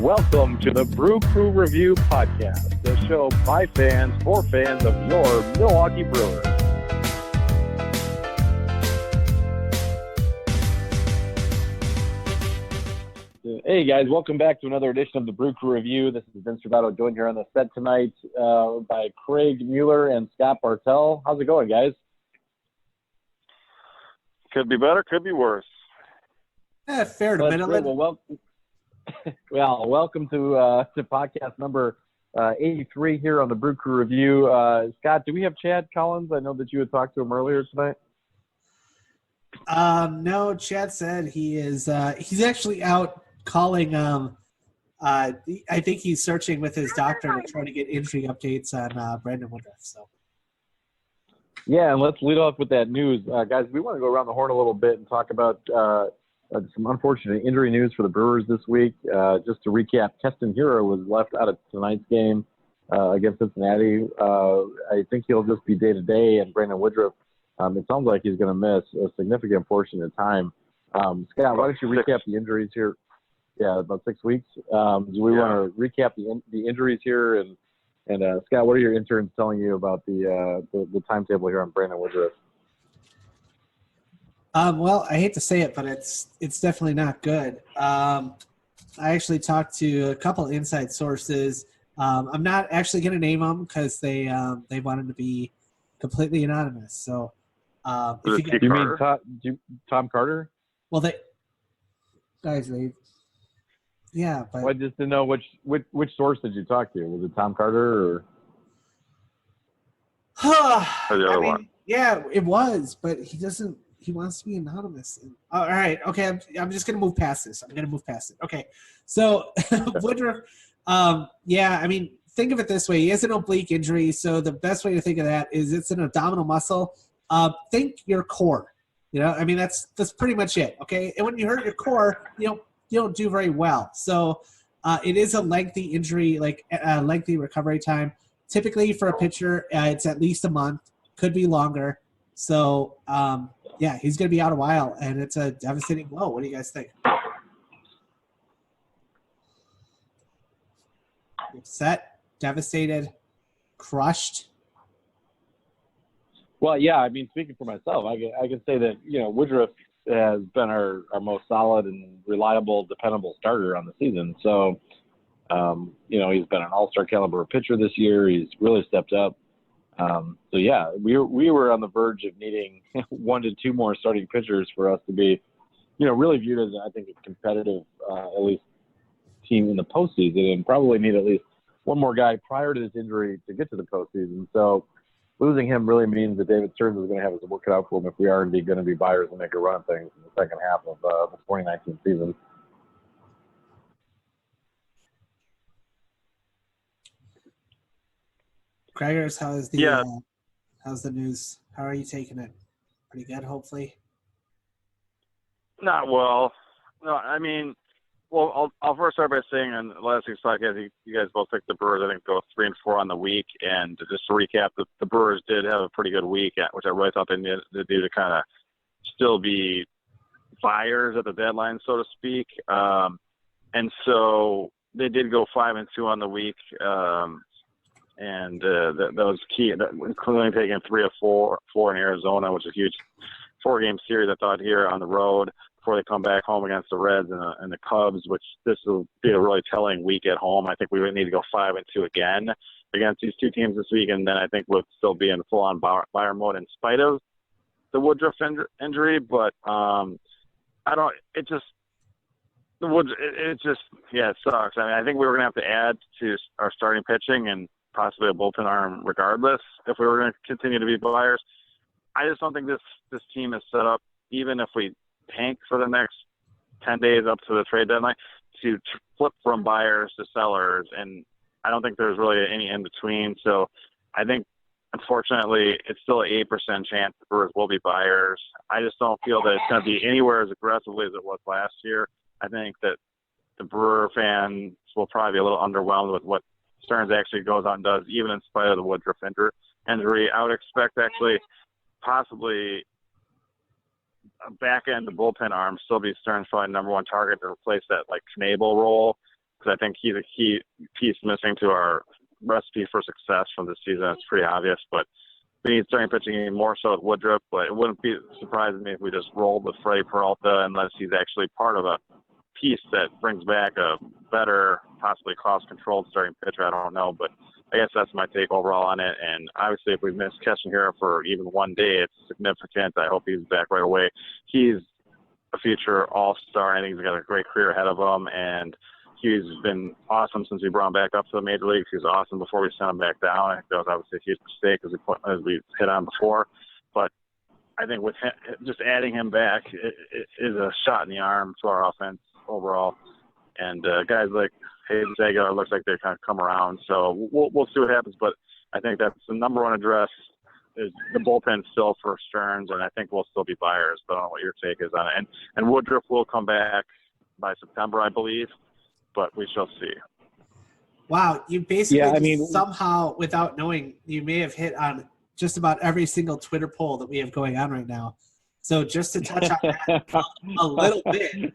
Welcome to the Brew Crew Review Podcast, the show by fans for fans of your Milwaukee Brewers. Hey guys, welcome back to another edition of the Brew Crew Review. This is Vince Travato, joined here on the set tonight by Craig Mueller and Scott Bartell. How's it going, guys? Could be better, could be worse. Fair to minimum. Well, welcome to podcast number 83 here on the Brew Crew Review. Scott, do we have Chad Collins? I know that you had talked to him earlier tonight. No, Chad said he is. He's actually out calling. I think he's searching with his doctor to try to get injury updates on Brandon Woodruff. So. Yeah, and let's lead off with that news, guys. We want to go around the horn a little bit and talk about some unfortunate injury news for the Brewers this week. Just to recap, Keston Hiura was left out of tonight's game against Cincinnati. I think he'll just be day-to-day, and Brandon Woodruff, it sounds like he's going to miss a significant portion of time. Scott, why don't you recap the injuries here? Yeah, about 6 weeks. Do we want to recap the injuries here? And Scott, what are your interns telling you about the timetable here on Brandon Woodruff? Well, I hate to say it, but it's definitely not good. I actually talked to a couple inside sources. I'm not actually going to name them because they wanted to be completely anonymous. So, if you mean Tom Carter? Well, yeah, but well, I just didn't know which source did you talk to? Was it Tom Carter or? The other one. Yeah, it was, but he doesn't. He wants to be anonymous. All right. Okay. I'm just going to move past this. Okay. So Woodruff, think of it this way. He has an oblique injury. So the best way to think of that is it's an abdominal muscle. Think your core, that's pretty much it. Okay. And when you hurt your core, you don't do very well. So it is a lengthy injury, like a lengthy recovery time. Typically for a pitcher, it's at least a month, could be longer. So, he's going to be out a while, and it's a devastating blow. What do you guys think? Upset, devastated, crushed? Well, yeah, speaking for myself, I can say that, Woodruff has been our most solid and reliable, dependable starter on the season. So, he's been an all-star caliber pitcher this year. He's really stepped up. We were on the verge of needing 1 to 2 more starting pitchers for us to be, really viewed as, I think, a competitive, at least team in the postseason, and probably need at least one more guy prior to this injury to get to the postseason. So losing him really means that David Stearns is going to have his work cut out for him if we are indeed going to be buyers and make a run at things in the second half of the 2019 season. Craigers, how's the news? How are you taking it? Pretty good, hopefully. Not well. No, I'll first start by saying on last week's podcast, you guys both picked the Brewers, I think, go 3-4 on the week. And just to recap, the Brewers did have a pretty good week, which I really thought they needed to do to kind of still be buyers at the deadline, so to speak. And so they did go 5-2 on the week. And that was key, including taking 3 of 4 in Arizona, which is a huge 4-game series, I thought, here on the road before they come back home against the Reds and the Cubs, which this will be a really telling week at home. I think we would need to go 5-2 again against these two teams this week, and then I think we'll still be in full-on buyer mode in spite of the Woodruff injury. But it sucks. I think we were going to have to add to our starting pitching and possibly a bullpen arm regardless if we were going to continue to be buyers. I just don't think this team is set up, even if we tank for the next 10 days up to the trade deadline, to flip from buyers to sellers. And I don't think there's really any in between. So I think, unfortunately, it's still an 8% chance the Brewers will be buyers. I just don't feel that it's going to be anywhere as aggressively as it was last year. I think that the Brewer fans will probably be a little underwhelmed with what Stearns actually goes out and does, even in spite of the Woodruff injury. I would expect actually possibly back end the bullpen arm still be Stearns' probably number one target to replace that like Knebel role. because I think he's a key piece missing to our recipe for success from this season. It's pretty obvious, but we need starting pitching even more so with Woodruff. But it wouldn't be surprising me if we just rolled with Freddie Peralta unless he's actually part of a piece that brings back a better, possibly cost-controlled starting pitcher. I don't know, but I guess that's my take overall on it. And obviously, if we miss Keston here for even one day, it's significant. I hope he's back right away. He's a future all-star, and he's got a great career ahead of him. And he's been awesome since we brought him back up to the major leagues. He was awesome before we sent him back down. I think that was obviously a huge mistake as we hit on before. But I think with him, just adding him back is a shot in the arm to our offense overall. And guys like Hayden Aguilar looks like they kind of come around. So we'll see what happens. But I think that's the number one address is the bullpen still for Stearns, and I think we'll still be buyers. But I don't know what your take is on it. And Woodruff will come back by September, I believe. But we shall see. Wow, you basically somehow, without knowing, you may have hit on just about every single Twitter poll that we have going on right now. So just to touch on that a little bit,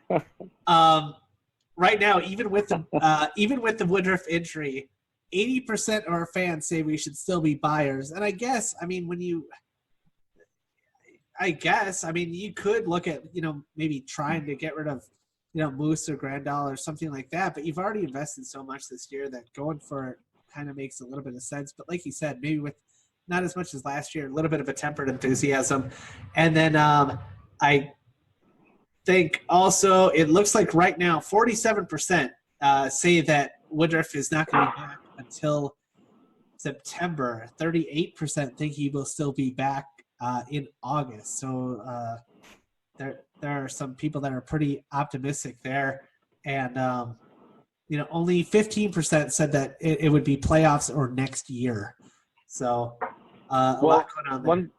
right now, even with the Woodruff injury, 80% of our fans say we should still be buyers. And I guess, you could look at, maybe trying to get rid of, Moose or Grandal or something like that. But you've already invested so much this year that going for it kind of makes a little bit of sense. But like you said, maybe with not as much as last year, a little bit of a tempered enthusiasm. And then I think also it looks like right now 47% say that Woodruff is not going to be back until September. 38% think he will still be back in August. So there are some people that are pretty optimistic there. And, only 15% said that it would be playoffs or next year. So a lot going on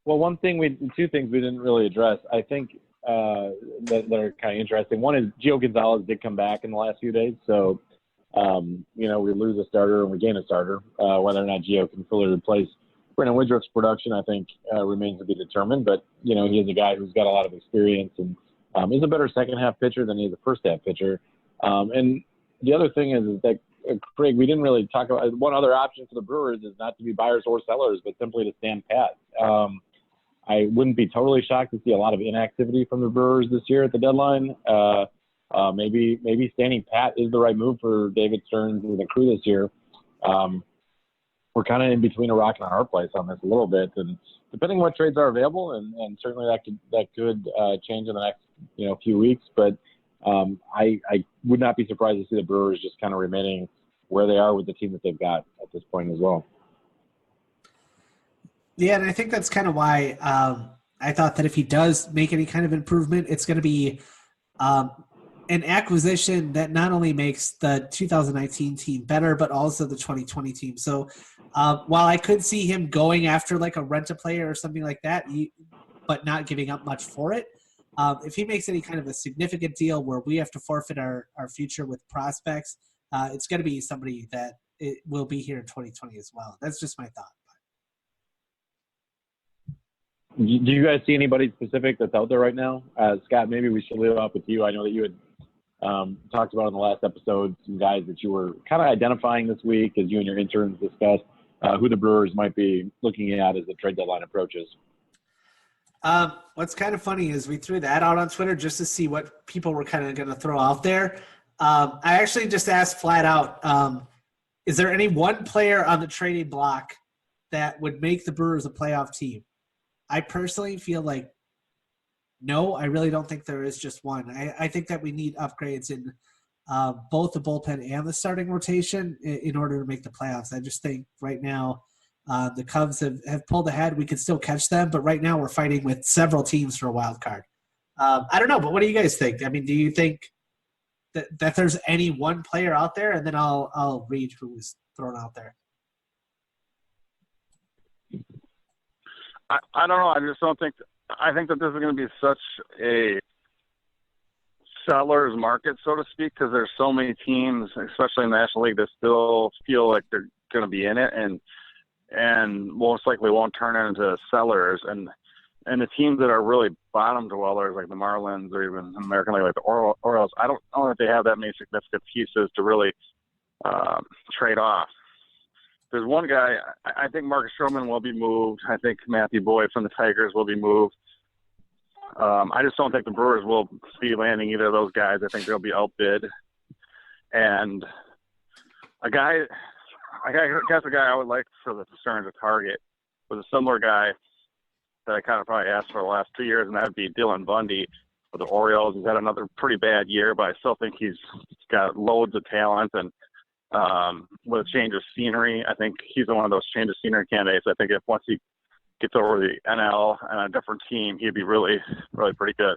there. Two things we didn't really address, I think, that are kind of interesting. One is Gio Gonzalez did come back in the last few days. So, we lose a starter and we gain a starter. Whether or not Gio can fully replace Brandon Woodruff's production, I think, remains to be determined. But, he is a guy who's got a lot of experience and is a better second-half pitcher than he is a first-half pitcher. And the other thing is that, Craig, we didn't really talk about one other option for the Brewers is not to be buyers or sellers, but simply to stand pat. I wouldn't be totally shocked to see a lot of inactivity from the Brewers this year at the deadline. Maybe standing pat is the right move for David Stearns and the crew this year. We're kind of in between a rock and a hard place on this a little bit, and depending on what trades are available, and certainly that could change in the next few weeks. But I would not be surprised to see the Brewers just kind of remaining where they are with the team that they've got at this point as well. Yeah, and I think that's kind of why I thought that if he does make any kind of improvement, it's going to be an acquisition that not only makes the 2019 team better, but also the 2020 team. So while I could see him going after like a rent-a-player or something like that, but not giving up much for it, if he makes any kind of a significant deal where we have to forfeit our future with prospects, it's going to be somebody that it will be here in 2020 as well. That's just my thought. Do you guys see anybody specific that's out there right now? Scott, maybe we should lead off with you. I know that you had talked about in the last episode some guys that you were kind of identifying this week as you and your interns discussed who the Brewers might be looking at as the trade deadline approaches. What's kind of funny is we threw that out on Twitter just to see what people were kind of going to throw out there. I actually just asked flat out, is there any one player on the trading block that would make the Brewers a playoff team? I personally feel like no, I really don't think there is just one. I think that we need upgrades in both the bullpen and the starting rotation in order to make the playoffs. I just think right now the Cubs have pulled ahead. We could still catch them, but right now we're fighting with several teams for a wild card. I don't know, but what do you guys think? Do you think that there's any one player out there? And then I'll read who was thrown out there. I don't know. I just don't think – I think that this is going to be such a seller's market, so to speak, because there's so many teams, especially in the National League, that still feel like they're going to be in it and most likely won't turn into sellers. And And the teams that are really bottom dwellers, like the Marlins or even American League, like the Orioles, I don't know that they have that many significant pieces to really trade off. There's one guy, I think Marcus Stroman will be moved. I think Matthew Boyd from the Tigers will be moved. I just don't think the Brewers will be landing either of those guys. I think they'll be outbid. And I guess a guy I would like for the Stearns to target was a similar guy that I kind of probably asked for the last 2 years, and that would be Dylan Bundy with the Orioles. He's had another pretty bad year, but I still think he's got loads of talent. And with a change of scenery, I think he's one of those change of scenery candidates. I think if once he gets over the NL and a different team, he'd be really, really pretty good.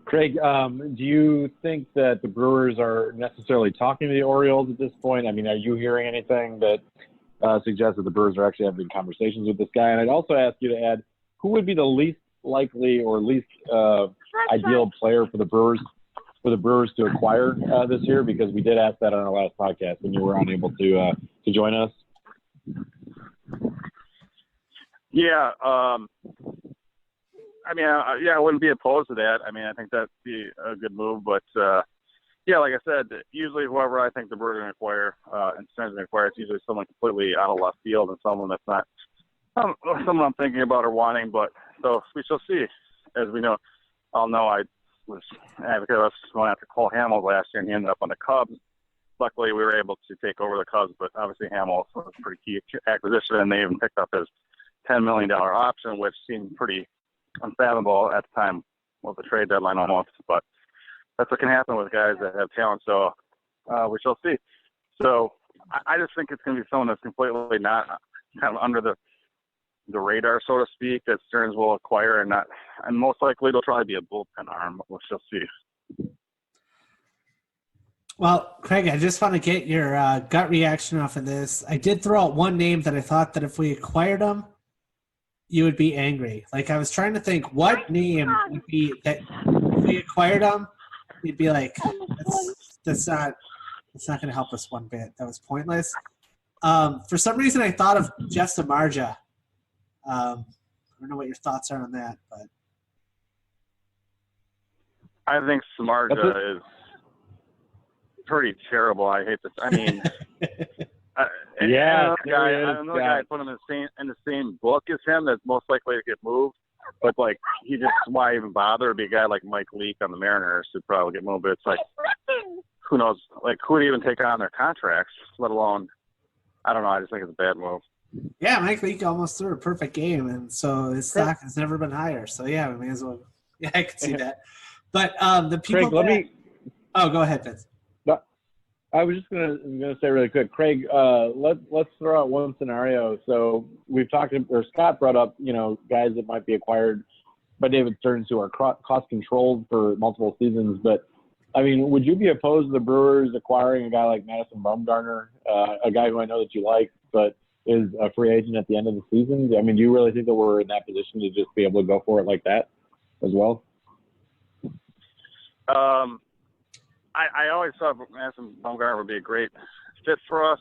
Craig, do you think that the Brewers are necessarily talking to the Orioles at this point? I mean, are you hearing anything that suggests that the Brewers are actually having conversations with this guy? And I'd also ask you to add, who would be the least likely or least ideal player for the Brewers to acquire this year? Because we did ask that on our last podcast when you were unable to join us. Yeah. I mean, I wouldn't be opposed to that. I mean, I think that'd be a good move. But, yeah, like I said, usually whoever I think the Brewers are going to acquire, and Stearns going to acquire, it's usually someone completely out of left field and someone that's not someone I'm thinking about or wanting. But so we shall see. As we know, I was advocate of going after Cole Hamels last year, and he ended up on the Cubs. Luckily, we were able to take over the Cubs, but obviously Hamels was a pretty key acquisition, and they even picked up his $10 million option, which seemed pretty unfathomable at the time of the trade deadline almost. But that's what can happen with guys that have talent, so we shall see. So I just think it's going to be someone that's completely not kind of under the radar, so to speak, that Stearns will acquire, and most likely it'll probably be a bullpen arm, but we shall see. Well, Craig, I just want to get your gut reaction off of this. I did throw out one name that I thought that if we acquired him, you would be angry. Like, I was trying to think what name would be that if we acquired him, you'd be like, that's not going to help us one bit. That was pointless. For some reason, I thought of Jeff Samardzija. I don't know what your thoughts are on that, but I think Samardzija is pretty terrible. I hate this. I mean, yeah, another guy put him in the same book as him that's most likely to get moved. But like, he just why even bother? It'd be a guy like Mike Leake on the Mariners who'd probably get moved. But it's like, who knows? Like, who would even take on their contracts? Let alone, I don't know. I just think it's a bad move. Yeah, Mike Leake almost threw a perfect game, and so his stock has never been higher. So yeah, we may as well. Yeah, I can see that. But the people. Craig, Oh, go ahead, Vince. I was just gonna say really quick, Craig. Let's throw out one scenario. So we've talked, or Scott brought up, guys that might be acquired by David Stearns who are cost controlled for multiple seasons. But I mean, would you be opposed to the Brewers acquiring a guy like Madison Bumgarner, a guy who I know that you like, but is a free agent at the end of the season? I mean, do you really think that we're in that position to just be able to go for it like that as well? I always thought Madison Bumgarner would be a great fit for us.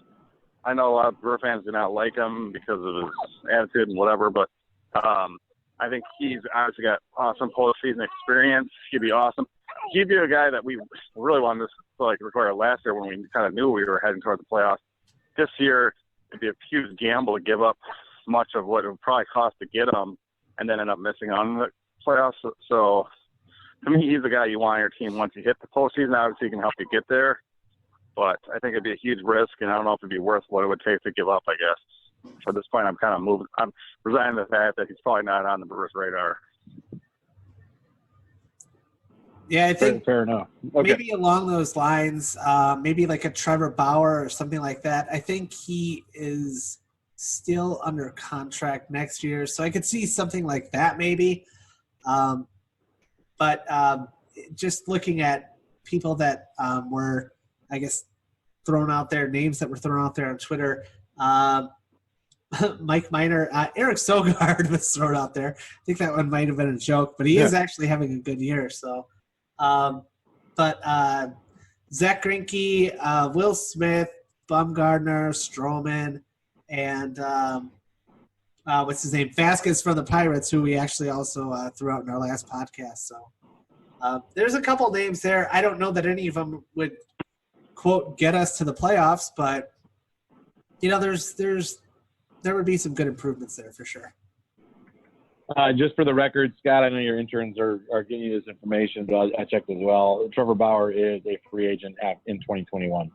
I know a lot of Brewer fans do not like him because of his attitude and whatever, but I think he's obviously got awesome postseason experience. He'd be awesome. He'd be a guy that we really wanted to require last year when we kind of knew we were heading toward the playoffs. This year, it'd be a huge gamble to give up much of what it would probably cost to get him and then end up missing on the playoffs. So to me, he's the guy you want on your team once you hit the postseason. Obviously, he can help you get there. But I think it'd be a huge risk, and I don't know if it'd be worth what it would take to give up, I guess. At this point, I'm resigning to the fact that he's probably not on the Brewers' radar. Yeah, I think fair enough. Okay. Maybe along those lines, maybe like a Trevor Bauer or something like that. I think he is still under contract next year, so I could see something like that maybe. But just looking at people that were, I guess, thrown out there, names that were thrown out there on Twitter, Mike Minor, Eric Sogard was thrown out there. I think that one might have been a joke, but he is actually having a good year. So, but Zach Greinke, Will Smith, Bumgarner, Stroman, and what's his name? Vasquez from the Pirates, who we actually also threw out in our last podcast. So there's a couple names there. I don't know that any of them would, quote, get us to the playoffs, but, there would be some good improvements there for sure. Just for the record, Scott, I know your interns are getting you this information, but I checked as well. Trevor Bauer is a free agent in 2021.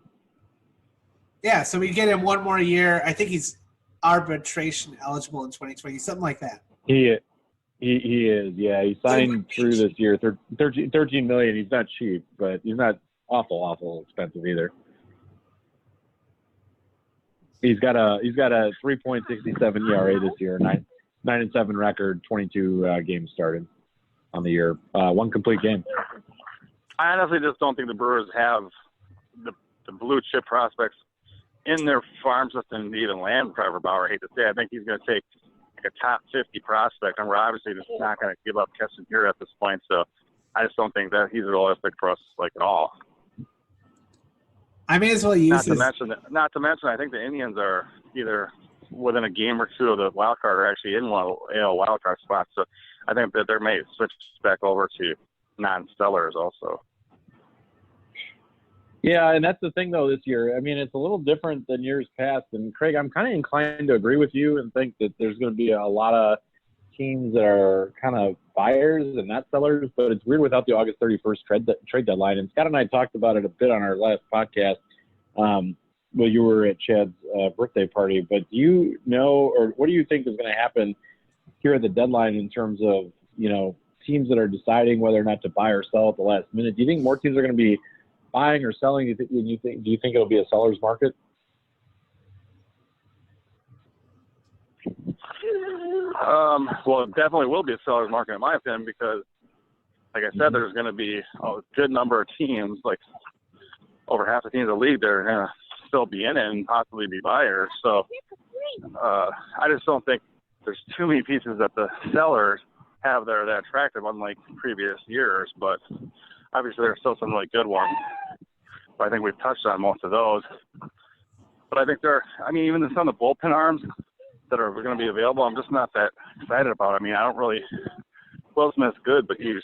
Yeah, so we get him one more year. I think he's arbitration eligible in 2020, something like that. He is. Yeah, he signed through this year, $13 million. He's not cheap, but he's not awful expensive either. He's got a 3.67 ERA this year, 9-7 record, 22 games started on the year, one complete game. I honestly just don't think the Brewers have the blue chip prospects in their farm system to even land Trevor Bauer. I hate to say, I think he's going to take like a top 50 prospect, and we're obviously just not going to give up Keston here at this point. So I just don't think that he's realistic for us, like, at all. I may as well use not to mention, I think the Indians are either within a game or two of the wild card, or actually in one AL wild card spot. So I think that they may switch back over to non-stellars also. Yeah, and that's the thing, though, this year. I mean, it's a little different than years past. And, Craig, I'm kind of inclined to agree with you and think that there's going to be a lot of teams that are kind of buyers and not sellers. But it's weird without the August 31st trade deadline. And Scott and I talked about it a bit on our last podcast. Well, you were at Chad's birthday party. But do you know, or what do you think is going to happen here at the deadline in terms of, teams that are deciding whether or not to buy or sell at the last minute? Do you think more teams are going to be buying or selling? Do you think it'll be a seller's market? Well, it definitely will be a seller's market in my opinion, because, like I said, there's going to be a good number of teams, like over half the teams in the league, they're going to still be in it and possibly be buyers. So I just don't think there's too many pieces that the sellers have that are that attractive, unlike previous years. But obviously, there's still some really good ones. But I think we've touched on most of those. But I think even some of the bullpen arms that are going to be available, I'm just not that excited about. I mean, Will Smith's good, but he's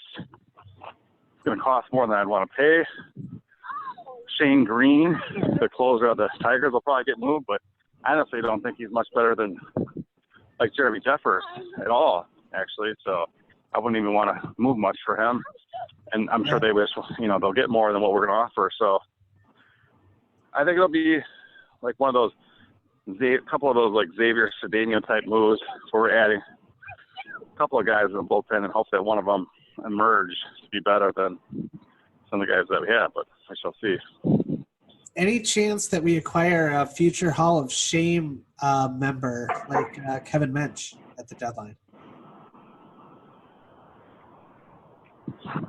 going to cost more than I'd want to pay. Shane Green, the closer of the Tigers, will probably get moved, but I honestly don't think he's much better than, like, Jeremy Jeffers at all, actually. So I wouldn't even want to move much for him. And I'm sure they wish, they'll get more than what we're going to offer. So I think it'll be like one of those, a couple of those like Xavier Cedeno type moves where we're adding a couple of guys in the bullpen and hope that one of them emerge to be better than some of the guys that we have, but I shall see. Any chance that we acquire a future Hall of Shame member like Kevin Mensch at the deadline?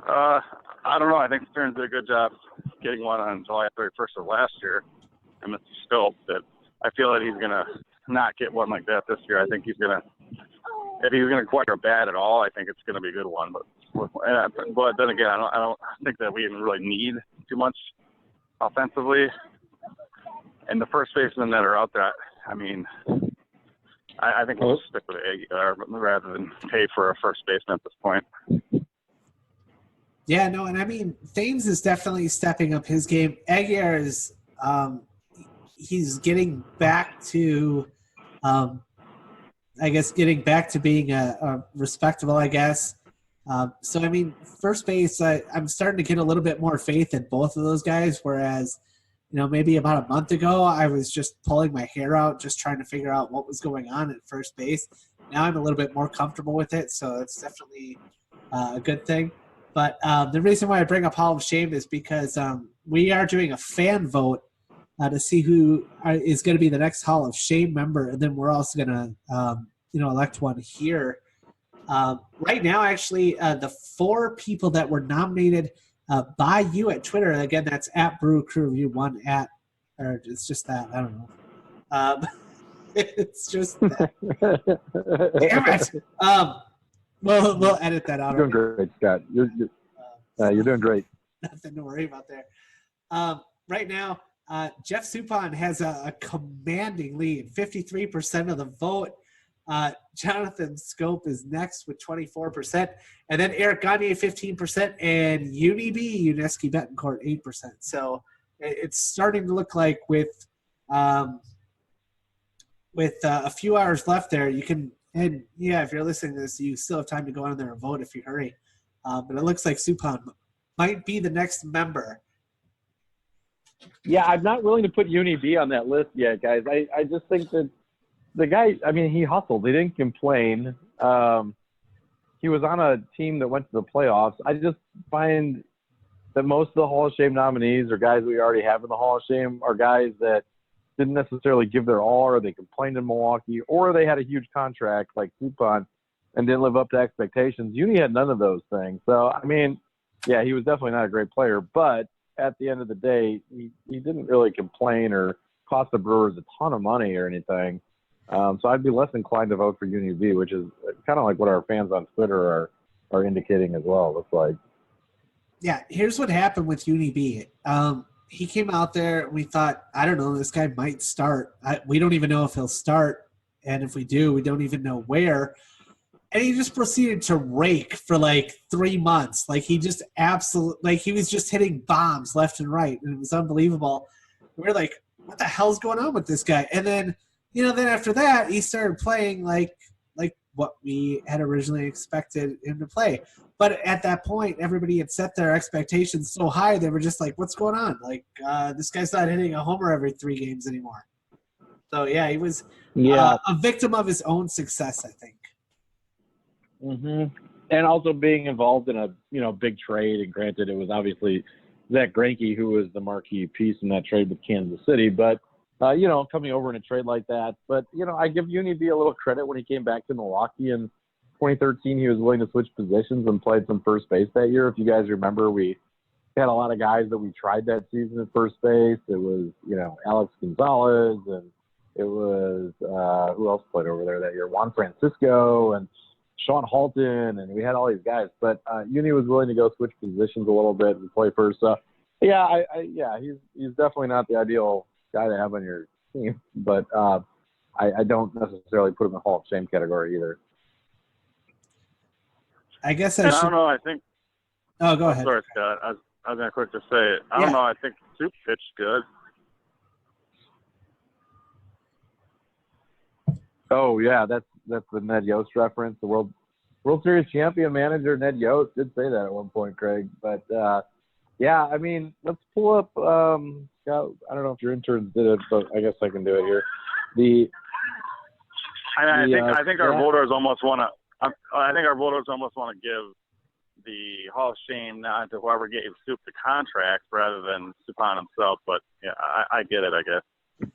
I don't know. I think Stearns did a good job getting one on July 31st of last year, and Mr. Scope, that I feel that he's going to not get one like that this year. I think he's going to, if he's going to acquire a bat at all, I think it's going to be a good one. But then again, I don't think that we even really need too much offensively. And the first basemen that are out there, I mean, I think we'll stick with Aguilar rather than pay for a first baseman at this point. Yeah, no, and I mean, Thames is definitely stepping up his game. Aguilar is he's getting back to, getting back to being a respectable, I guess. So, I mean, first base, I'm starting to get a little bit more faith in both of those guys, whereas, maybe about a month ago, I was just pulling my hair out, just trying to figure out what was going on at first base. Now I'm a little bit more comfortable with it, so it's definitely a good thing. But the reason why I bring up Hall of Shame is because we are doing a fan vote to see who is going to be the next Hall of Shame member, and then we're also going to, elect one here. Right now, actually, the 4 people that were nominated by you at Twitter, again, that's at Brew Crew Review 1 or it's just that, I don't know. It's just that. Damn it. We'll edit that out. You're doing great, Scott. You're doing great. Nothing to worry about there. Right now, Jeff Suppan has a commanding lead, 53% of the vote. Jonathan Scope is next with 24%. And then Eric Gagne, 15%. And Uneski Betancourt, 8%. So it's starting to look like with a few hours left there, you can – and, yeah, if you're listening to this, you still have time to go on there and vote if you hurry. But it looks like Suppan might be the next member. Yeah, I'm not willing to put Uni B on that list yet, guys. I just think that the guy, I mean, he hustled. He didn't complain. He was on a team that went to the playoffs. I just find that most of the Hall of Shame nominees are guys we already have in the Hall of Shame, are guys that didn't necessarily give their all, or they complained in Milwaukee, or they had a huge contract like Suppan and didn't live up to expectations. Uni had none of those things. So, I mean, yeah, he was definitely not a great player, but at the end of the day, he didn't really complain or cost the Brewers a ton of money or anything. So I'd be less inclined to vote for Uni B, which is kind of like what our fans on Twitter are indicating as well, it looks like. Yeah, here's what happened with Uni B. He came out there, and we thought, I don't know, this guy might start. We don't even know if he'll start, and if we do, we don't even know where. And he just proceeded to rake for like 3 months. Like he just he was just hitting bombs left and right, and it was unbelievable. We were like, what the hell's going on with this guy? And then, then after that, he started playing like what we had originally expected him to play. But at that point, everybody had set their expectations so high, they were just like, what's going on? Like, this guy's not hitting a homer every 3 games anymore. So, yeah, he was a victim of his own success, I think. Mm-hmm. And also being involved in a big trade. And granted, it was obviously Zach Greinke who was the marquee piece in that trade with Kansas City. But, coming over in a trade like that. But, I give Uni B a little credit when he came back to Milwaukee in 2013. He was willing to switch positions and played some first base that year. If you guys remember, we had a lot of guys that we tried that season at first base. It was, Alex Gonzalez, and it was who else played over there that year? Juan Francisco and Sean Halton, and we had all these guys. But Uni was willing to go switch positions a little bit and play first. So, he's definitely not the ideal guy to have on your team. But I don't necessarily put him in the Hall of Shame category either. I guess I don't know. I think. Oh, go ahead. Sorry, Scott. I was going to quick to say it. I don't know. I think Soup pitched good. Oh yeah, that's the Ned Yost reference. The World Series champion manager Ned Yost did say that at one point, Craig. But I mean, let's pull up. Scott, I don't know if your interns did it, but I guess I can do it here. I think our voters almost want to. I think our voters almost want to give the Hall of Shame nod to whoever gave Soup the contract rather than Suppan himself. But yeah, I get it, I guess.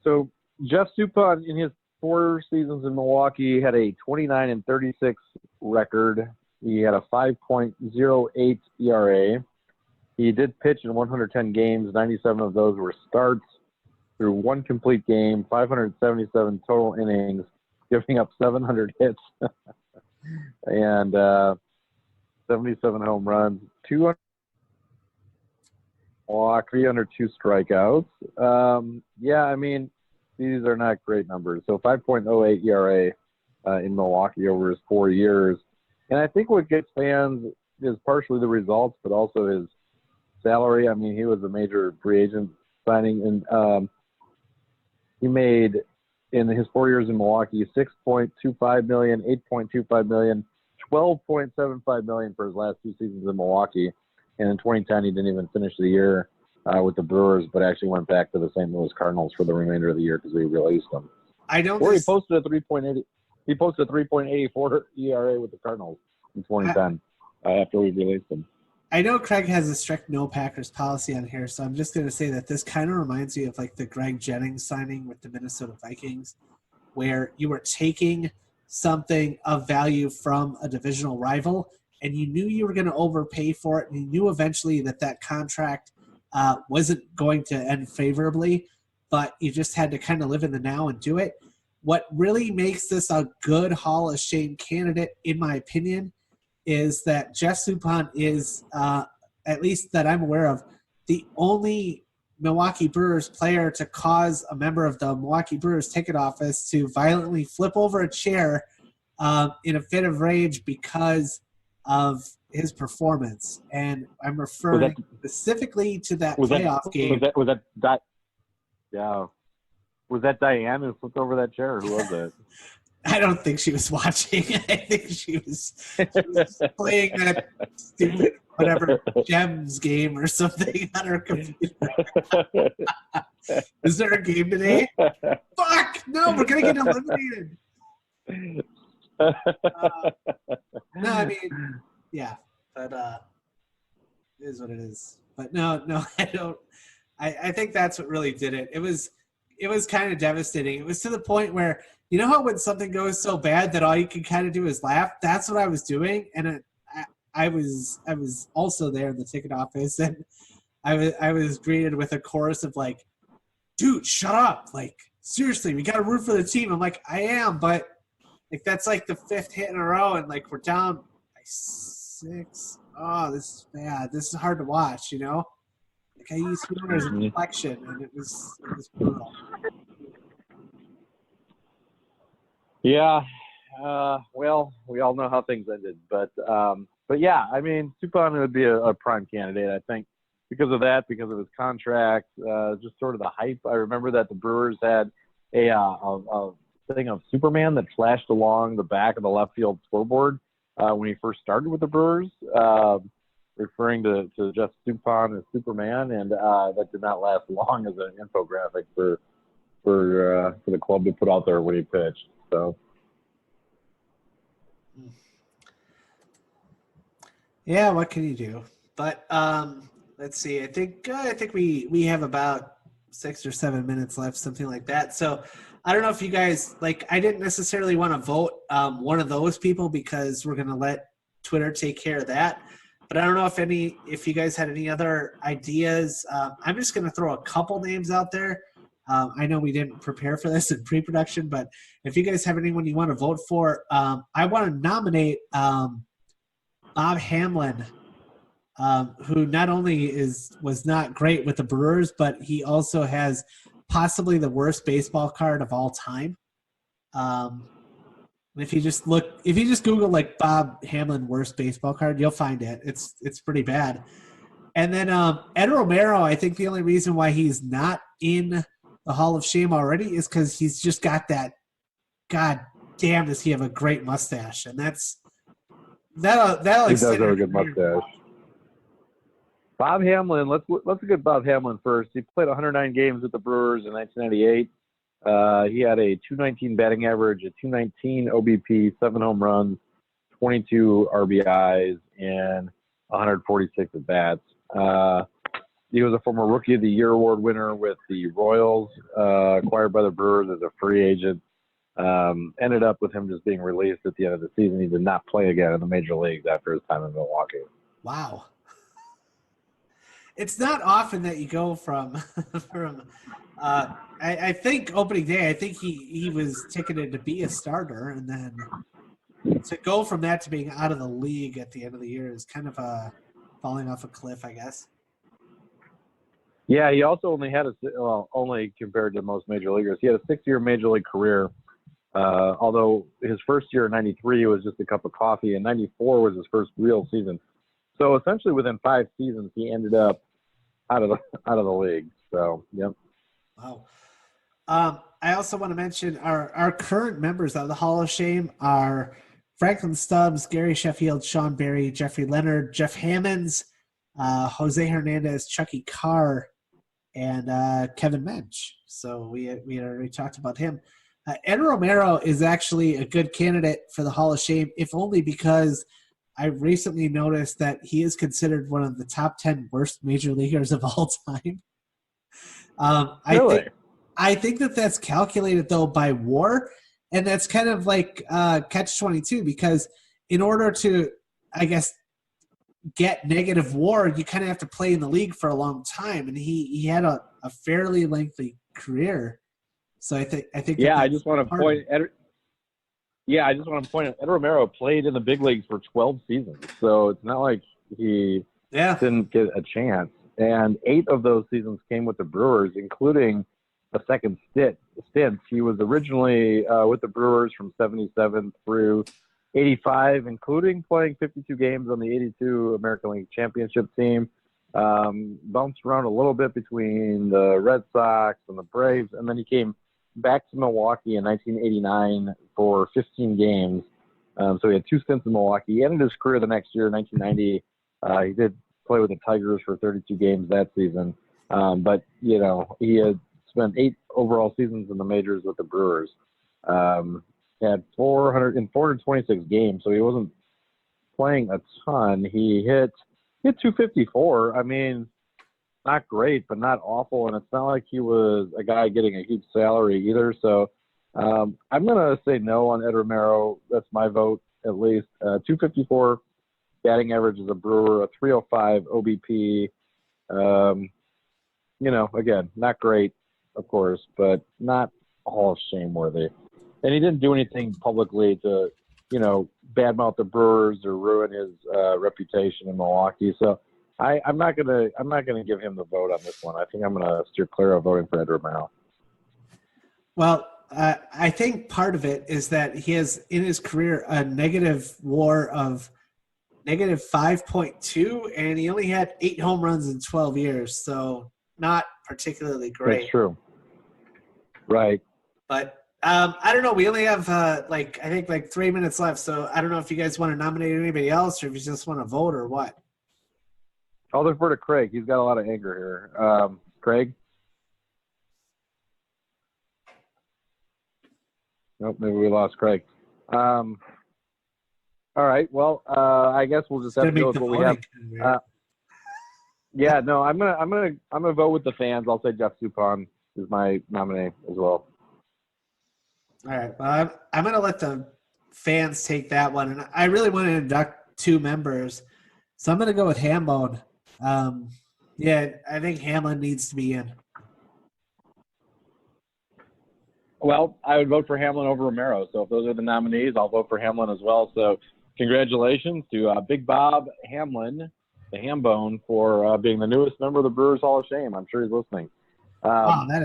So Jeff Suppan, in his 4 seasons in Milwaukee, had a 29-36 record. He had a 5.08 ERA. He did pitch in 110 games. 97 of those were starts, through 1 complete game, 577 total innings, giving up 700 hits and 77 home runs, 200 walk, 302 strikeouts. I mean, these are not great numbers. So 5.08 ERA in Milwaukee over his 4 years. And I think what gets fans is partially the results, but also his salary. I mean, he was a major free agent signing, and he made, in his 4 years in Milwaukee, $6.25 million, $8.25 million, $12.75 million for his last 2 seasons in Milwaukee. And in 2010, he didn't even finish the year with the Brewers, but actually went back to the St. Louis Cardinals for the remainder of the year because we released him. He posted a 3.80. He posted a 3.84 ERA with the Cardinals in 2010 after we released him. I know Craig has a strict no Packers policy on here, so I'm just going to say that this kind of reminds me of like the Greg Jennings signing with the Minnesota Vikings, where you were taking something of value from a divisional rival, and you knew you were going to overpay for it, and you knew eventually that contract wasn't going to end favorably, but you just had to kind of live in the now and do it. What really makes this a good Hall of Shame candidate, in my opinion, is that Jeff Suppan is, at least that I'm aware of, the only Milwaukee Brewers player to cause a member of the Milwaukee Brewers ticket office to violently flip over a chair in a fit of rage because of his performance. And I'm referring specifically to that playoff game. Was that Diane who flipped over that chair? Or who was it? I don't think she was watching. I think she was playing that stupid whatever Gems game or something on her computer. Is there a game today? Fuck! No, we're gonna get eliminated. No, I mean, yeah, but it is what it is. But no, I don't. I think that's what really did it. It was kind of devastating. It was to the point where, you know how when something goes so bad that all you can kind of do is laugh? That's what I was doing, and I was also there in the ticket office, and I was greeted with a chorus of like, "Dude, shut up! Like, seriously, we got to root for the team." I'm like, I am, but like that's like the 5th hit in a row, and like we're down by 6. Oh, this is bad. This is hard to watch, you know. Like I used humor as a reflection, and it was brutal. Yeah, well, we all know how things ended, but yeah, I mean, Suppan would be a prime candidate, I think, because of that, because of his contract, just sort of the hype. I remember that the Brewers had a thing of Superman that flashed along the back of the left field scoreboard when he first started with the Brewers, referring to Jeff Suppan as Superman, and that did not last long as an infographic for the club to put out there when he pitched. So, yeah, what can you do? But let's see. I think we have about 6 or 7 minutes left, something like that. So I don't know if you guys like. I didn't necessarily want to vote one of those people because we're gonna let Twitter take care of that. But I don't know if you guys had any other ideas. I'm just gonna throw a couple names out there. I know we didn't prepare for this in pre-production, but if you guys have anyone you want to vote for, I want to nominate Bob Hamlin, who not only was not great with the Brewers, but he also has possibly the worst baseball card of all time. If you just Google like Bob Hamlin worst baseball card, you'll find it. It's pretty bad. And then Ed Romero, I think the only reason why he's not in the Hall of Shame already is because he's just got that. God damn, does he have a great mustache? And that'll he does have a good career. mustache. Bob Hamlin, let's look at Bob Hamlin first. He played 109 games with the Brewers in 1998. He had a .219 batting average, a .219 OBP, 7 home runs, 22 RBIs, and 146 at bats. He was a former Rookie of the Year award winner with the Royals, acquired by the Brewers as a free agent. Ended up with him just being released at the end of the season. He did not play again in the major leagues after his time in Milwaukee. Wow. It's not often that you go from I think opening day, I think he was ticketed to be a starter, and then to go from that to being out of the league at the end of the year is kind of falling off a cliff, I guess. Yeah, he also only had only compared to most major leaguers, he had a 6-year major league career. Although his first year in '93 was just a cup of coffee, and '94 was his first real season. So essentially, within 5 seasons, he ended up out of the league. So, yep. Wow. I also want to mention our current members of the Hall of Shame are Franklin Stubbs, Gary Sheffield, Sean Barry, Jeffrey Leonard, Jeff Hammonds, Jose Hernandez, Chucky Carr, and Kevin Mensch. So we had already talked about him. Ed Romero is actually a good candidate for the Hall of Shame, if only because I recently noticed that he is considered one of the top 10 worst major leaguers of all time. Really? I think that's calculated, though, by WAR, and that's kind of like catch-22, because in order to, I guess, get negative WAR, you kind of have to play in the league for a long time, and he had a fairly lengthy career. So I think. Yeah, I just want to point. I just want to point out Ed Romero played in the big leagues for 12 seasons, so it's not like he didn't get a chance. And 8 of those seasons came with the Brewers, including a second stint. He was originally with the Brewers from 77 through 85, including playing 52 games on the 82 American League Championship team. Bounced around a little bit between the Red Sox and the Braves, and then he came back to Milwaukee in 1989 for 15 games. So he had 2 stints in Milwaukee. He ended his career the next year, 1990. He did play with the Tigers for 32 games that season. But, you know, he had spent 8 overall seasons in the majors with the Brewers. Had 426 games, so he wasn't playing a ton. He hit 254. I mean, not great, but not awful. And it's not like he was a guy getting a huge salary either. So I'm going to say no on Ed Romero. That's my vote, at least. 254 batting average as a Brewer, a 305 OBP. You know, again, not great, of course, but not all shame worthy. And he didn't do anything publicly to, you know, badmouth the Brewers or ruin his reputation in Milwaukee. So I'm not gonna give him the vote on this one. I think I'm gonna steer clear of voting for Ed Romero. Well, I think part of it is that he has in his career a negative WAR of negative 5.2, and he only had 8 home runs in 12 years, so not particularly great. That's true. Right. But I don't know. We only have I think 3 minutes left, so I don't know if you guys want to nominate anybody else or if you just want to vote or what. I'll defer to Craig. He's got a lot of anger here. Craig? Nope, maybe we lost Craig. All right. Well, I guess we'll just have to go with what we have. Yeah, no, I'm gonna vote with the fans. I'll say Jeff Suppan is my nominee as well. All right. Well, I'm going to let the fans take that one. And I really want to induct 2 members. So I'm going to go with Hambone. Yeah, I think Hamlin needs to be in. Well, I would vote for Hamlin over Romero. So if those are the nominees, I'll vote for Hamlin as well. So congratulations to Big Bob Hamlin, the Hambone, for being the newest member of the Brewers Hall of Shame. I'm sure he's listening.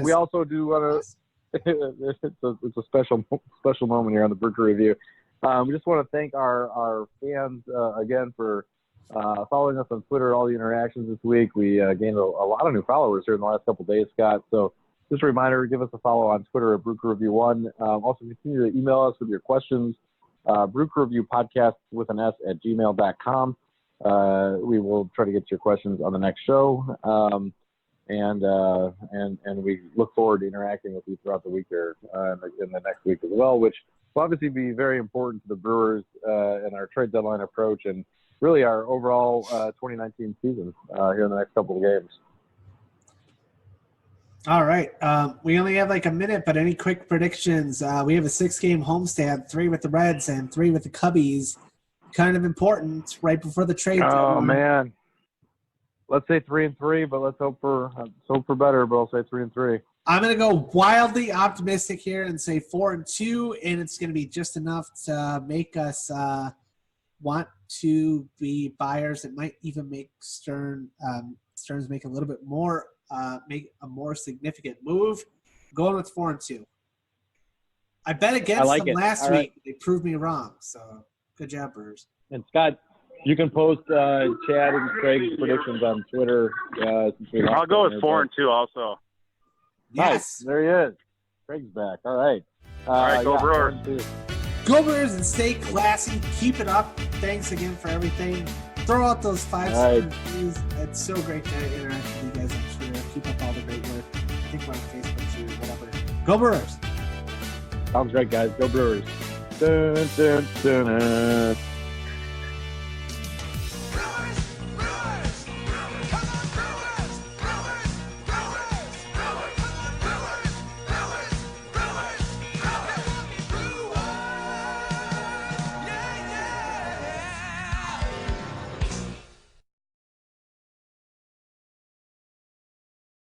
We also do want to – it's a special moment here on the Brew Crew Review. We just want to thank our fans again for following us on Twitter, all the interactions this week. We gained a lot of new followers here in the last couple of days, Scott. So just a reminder, give us a follow on Twitter at Brew Crew Review 1. Also continue to email us with your questions, Brew Crew Review Podcast with an S at gmail.com. We will try to get to your questions on the next show. And we look forward to interacting with you throughout the week here in the next week as well, which will obviously be very important to the Brewers and our trade deadline approach and really our overall 2019 season here in the next couple of games. All right. We only have like a minute, but any quick predictions? We have a 6-game homestand, 3 with the Reds and 3 with the Cubbies. Kind of important right before the trade deadline. Oh, man. Let's say 3-3, but let's hope for better. But I'll say 3-3. I'm going to go wildly optimistic here and say 4-2, and it's going to be just enough to make us want to be buyers. It might even make Stearns make a little bit more, make a more significant move. Going with 4-2. I bet against them last week. Right. They proved me wrong. So good job, Brewers. And Scott, you can post Chad and Craig's predictions on Twitter. I'll go with 4-2 also. Yes. Nice. There he is. Craig's back. All right. Go Brewers. Go Brewers and stay classy. Keep it up. Thanks again for everything. Throw out those 5-star reviews. It's so great to interact with you guys on Twitter. Keep up all the great work. I think we're on Facebook too, whatever. Go Brewers. Sounds great, guys. Go Brewers. Dun, dun, dun, dun.